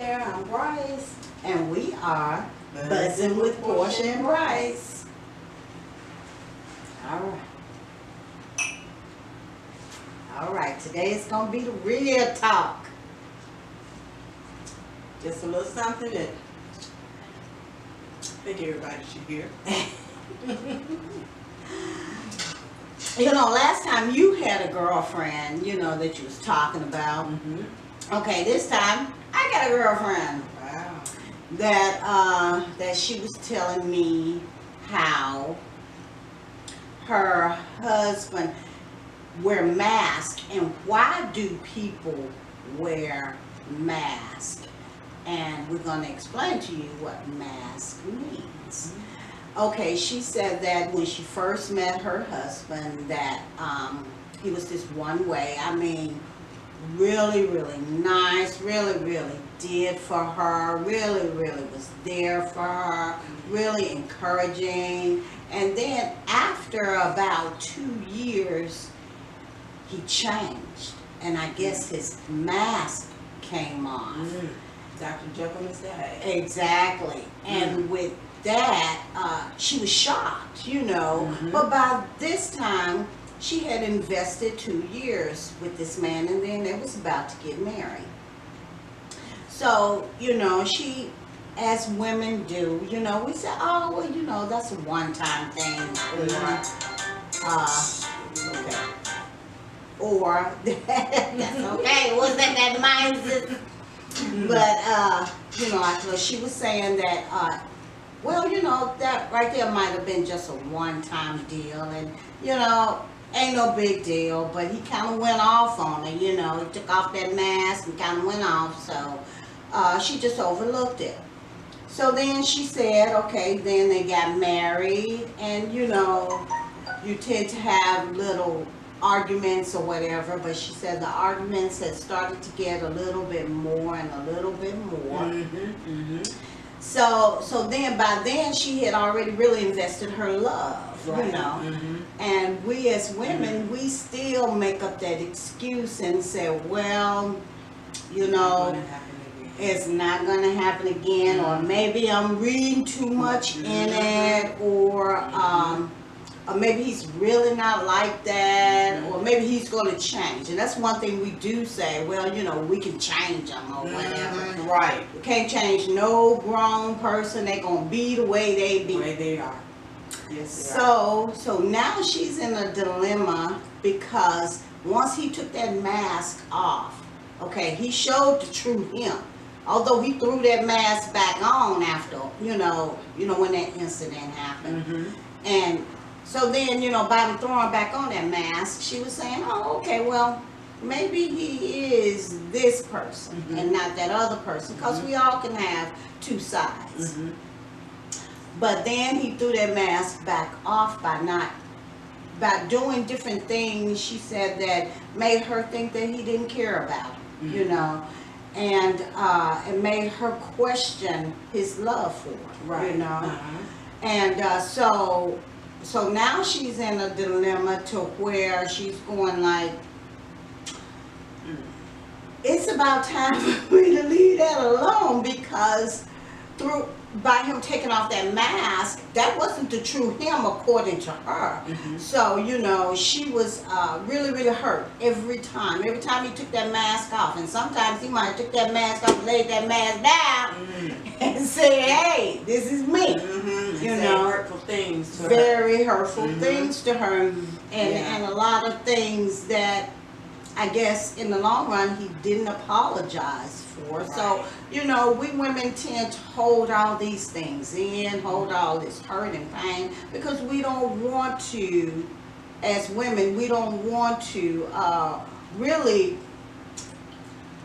I'm Bryce, and we are Buzzing with Portia and Bryce. All right, today is going to be the real talk. Just a little something that I think everybody should hear. Last time you had a girlfriend, that you was talking about. Okay, this time I got a girlfriend. Wow. That she was telling me how her husband wear masks, and why do people wear masks? And we're going to explain to you what mask means. Okay, she said that when she first met her husband, that he was this one way. I mean, really, really nice, really did for her, really was there for her, really encouraging. And then after about 2 years, he changed, and I guess his mask came off. Dr. Jekyll and Hyde. Exactly. And with that, she was shocked, But by this time, she had invested 2 years with this man, and then they was about to get married. So, she, as women do, we say, oh, well, that's a one-time thing, or that's okay. It wasn't that mindset. But, she was saying that, that right there might have been just a one-time deal, and, ain't no big deal, but he kind of went off on her, he took off that mask and kind of went off, so she just overlooked it. So then she said, okay, then they got married, and, you tend to have little arguments or whatever, but she said the arguments had started to get a little bit more and a little bit more. So then by then she had already really invested her love, right. And we as women, we still make up that excuse and say, well, it's not going to happen again, or maybe I'm reading too much in it, or maybe he's really not like that, or maybe he's going to change. And that's one thing we do say, well, we can change them or whatever. Right. We can't change no grown person. They're going to be the way they be. The way they are. Yes, they are. So now she's in a dilemma, because once he took that mask off, okay, he showed the true him. Although he threw that mask back on after, when that incident happened. And so then, by the throwing back on that mask, she was saying, oh, okay, well, maybe he is this person and not that other person, because we all can have two sides. But then he threw that mask back off by doing different things, she said, that made her think that he didn't care about her, and it made her question his love for her, And so now she's in a dilemma to where she's going like, it's about time for me to leave that alone, because by him taking off that mask, that wasn't the true him according to her. So, she was really hurt every time he took that mask off. And sometimes he might have took that mask off and laid that mask down and said, hey, this is me. Hurtful things to her. Very hurtful things to her, and a lot of things that I guess in the long run he didn't apologize for. Right. So, we women tend to hold all these things in, hold all this hurt and pain, because we don't want to, as women, we don't want to really,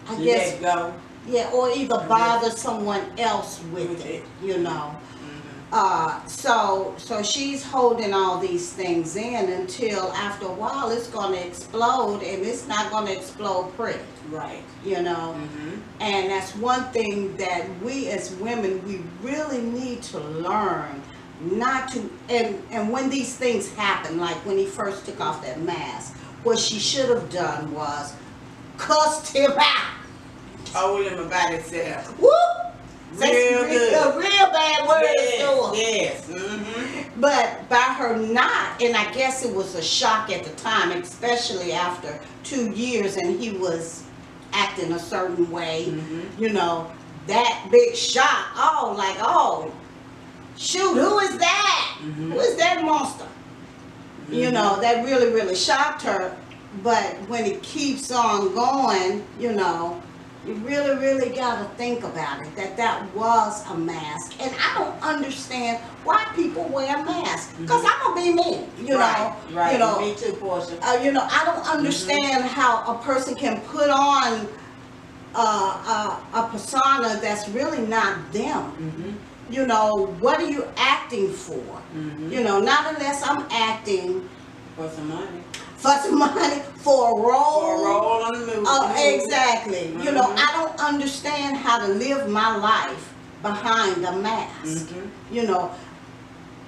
I guess, let go. Yeah, or either bother someone else with it, So she's holding all these things in until after a while it's going to explode, and it's not going to explode pretty. Right. And that's one thing that we as women, we really need to learn not to, and when these things happen, like when he first took off that mask, what she should have done was cussed him out. told him about himself. Whoop! Real good. A real bad word Yes, to her. yes. Mm-hmm. But by her not, and I guess it was a shock at the time, especially after 2 years and he was acting a certain way, Mm-hmm. you know, that big shock. Oh, like, oh, shoot, who is that? Mm-hmm. Who is that monster? You know, that really, really shocked her. But when it keeps on going, you know, you really, really got to think about it, that was a mask. And I don't understand why people wear masks. Because I'm going to be me, you know. Right. You know, Me too, Portia. you know, I don't understand how a person can put on a persona that's really not them. Mm-hmm. You know, what are you acting for? Mm-hmm. You know, not unless I'm acting For some money. for some money, for a role. For a role on the movie. Oh, exactly. You know, Mhm. I don't understand how to live my life behind a mask. Mm-hmm. You know,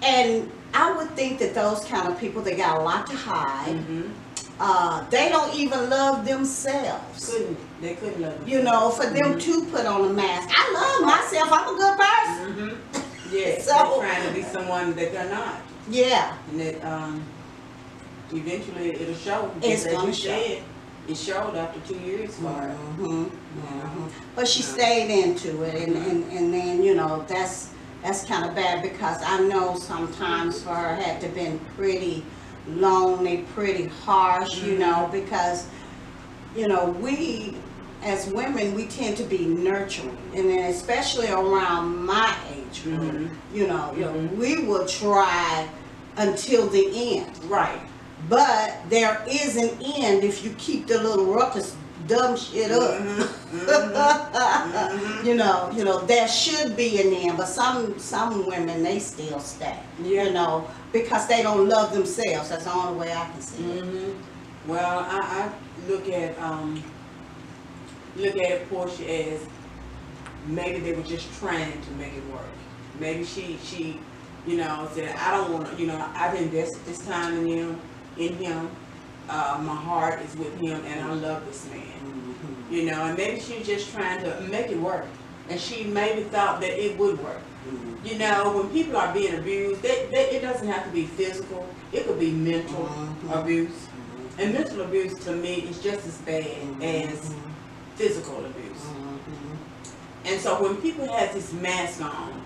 and I would think that those kind of people, they got a lot to hide. Mm-hmm. They don't even love themselves. They couldn't love themselves. You know, for them to put on a mask. I love myself. I'm a good person. Mm-hmm. Yes, So- they're trying to be someone that they're not. Yeah. And that eventually it'll show. It's Because as gonna you show. said, it showed after 2 years for her. But she stayed into it, and then, you know, that's kind of bad, because I know sometimes for her had to been pretty lonely, pretty harsh, you know, because, you know, we as women, we tend to be nurturing, and then especially around my age group, Mhm. you know, we will try until the end. Right. But there is an end if you keep the little ruckus dumb shit up. You know, there should be an end, but some women, they still stay. Yeah. You know, because they don't love themselves. That's the only way I can see it. Mm-hmm. Well, I look at it, Portia, as maybe they were just trying to make it work. Maybe she said, I don't want to, I've invested this time in him. My heart is with him, and I love this man. And maybe she's just trying to make it work, and she maybe thought that it would work. When people are being abused, it doesn't have to be physical. It could be mental abuse. And mental abuse, to me, is just as bad as physical abuse. And so when people have this mask on,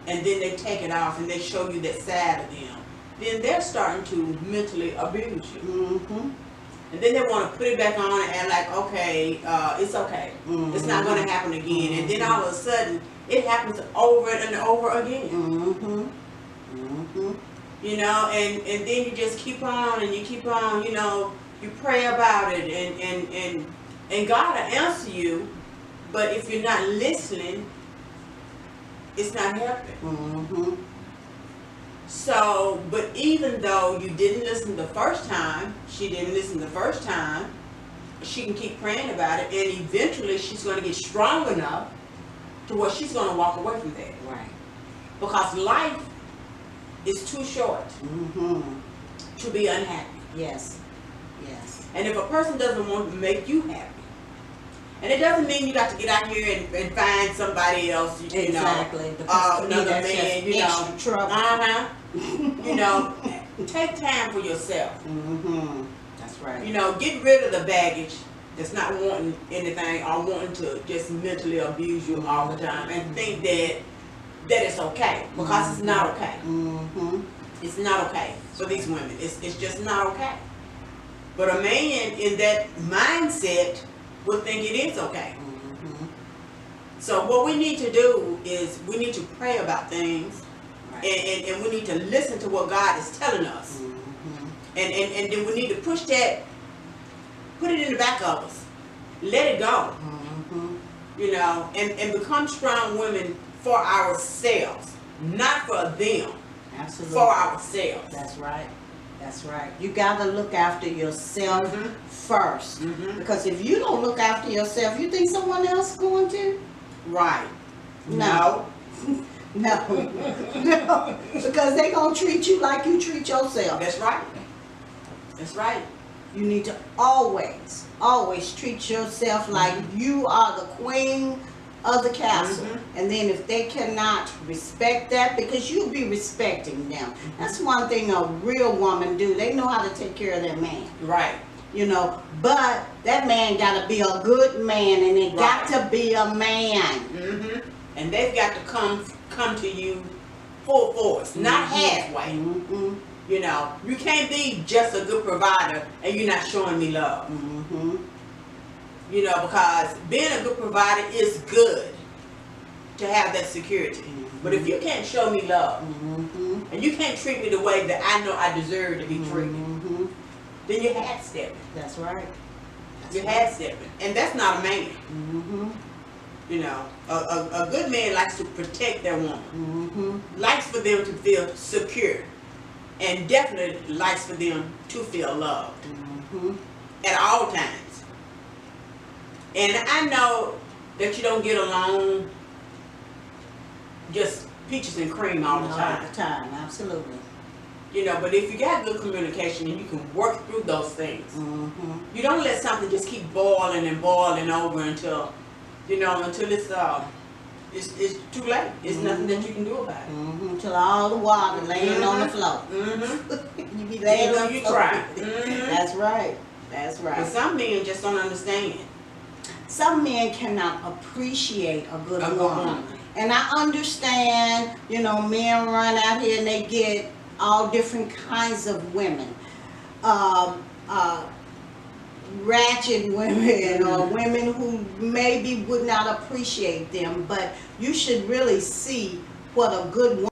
and then they take it off and they show you that side of them, then they're starting to mentally abuse you. And then they want to put it back on and act like, okay, it's okay. It's not going to happen again. And then all of a sudden, it happens over and over again. And then you just keep on and you keep on, you pray about it, and God will answer you. But if you're not listening, it's not helping. So, but even though you didn't listen the first time, she didn't listen the first time, she can keep praying about it, and eventually she's going to get strong enough to where she's going to walk away from that. Right. Because life is too short to be unhappy. Yes. Yes. And if a person doesn't want to make you happy, and it doesn't mean you got to get out here and find somebody else, Exactly. Because to me, another that's man, just extra trouble. Take time for yourself. That's right. Get rid of the baggage that's not wanting anything or wanting to just mentally abuse you all the time, and think that it's okay, because it's not okay. It's not okay for these women. It's just not okay. But a man in that mindset would think it is okay. So what we need to do is we need to pray about things, and we need to listen to what God is telling us. And then we need to push that, put it in the back of us, let it go. And become strong women for ourselves, not for them. Absolutely. For ourselves. That's right. That's right. You got to look after yourself first. Because if you don't look after yourself, you think someone else is going to? Right. No. No. Because they're going to treat you like you treat yourself. That's right. That's right. You need to always, always treat yourself like you are the queen of the castle. And then if they cannot respect that, because you'll be respecting them. That's one thing a real woman do. They know how to take care of their man. Right. You know, but that man got to be a good man, and it got to be a man. And they've got to come to you full force, not halfway. You know, you can't be just a good provider and you're not showing me love. You know, because being a good provider is good to have that security. But if you can't show me love, and you can't treat me the way that I know I deserve to be treated, then you're half-stepping. That's right. You're half-stepping. And that's not a man. You know, a good man likes to protect their woman. Likes for them to feel secure. And definitely likes for them to feel loved. At all times. And I know that you don't get along just peaches and cream all the time. All the time, absolutely. You know, but if you got good communication and you can work through those things, you don't let something just keep boiling and boiling over until, you know, until it's too late. It's nothing that you can do about it. Until all the water laying on the floor. You be laying on the floor. Try. That's right. That's right. But some men just don't understand. Some men cannot appreciate a good woman. And I understand, you know, men run out here and they get all different kinds of women. Ratchet women or women who maybe would not appreciate them, but you should really see what a good woman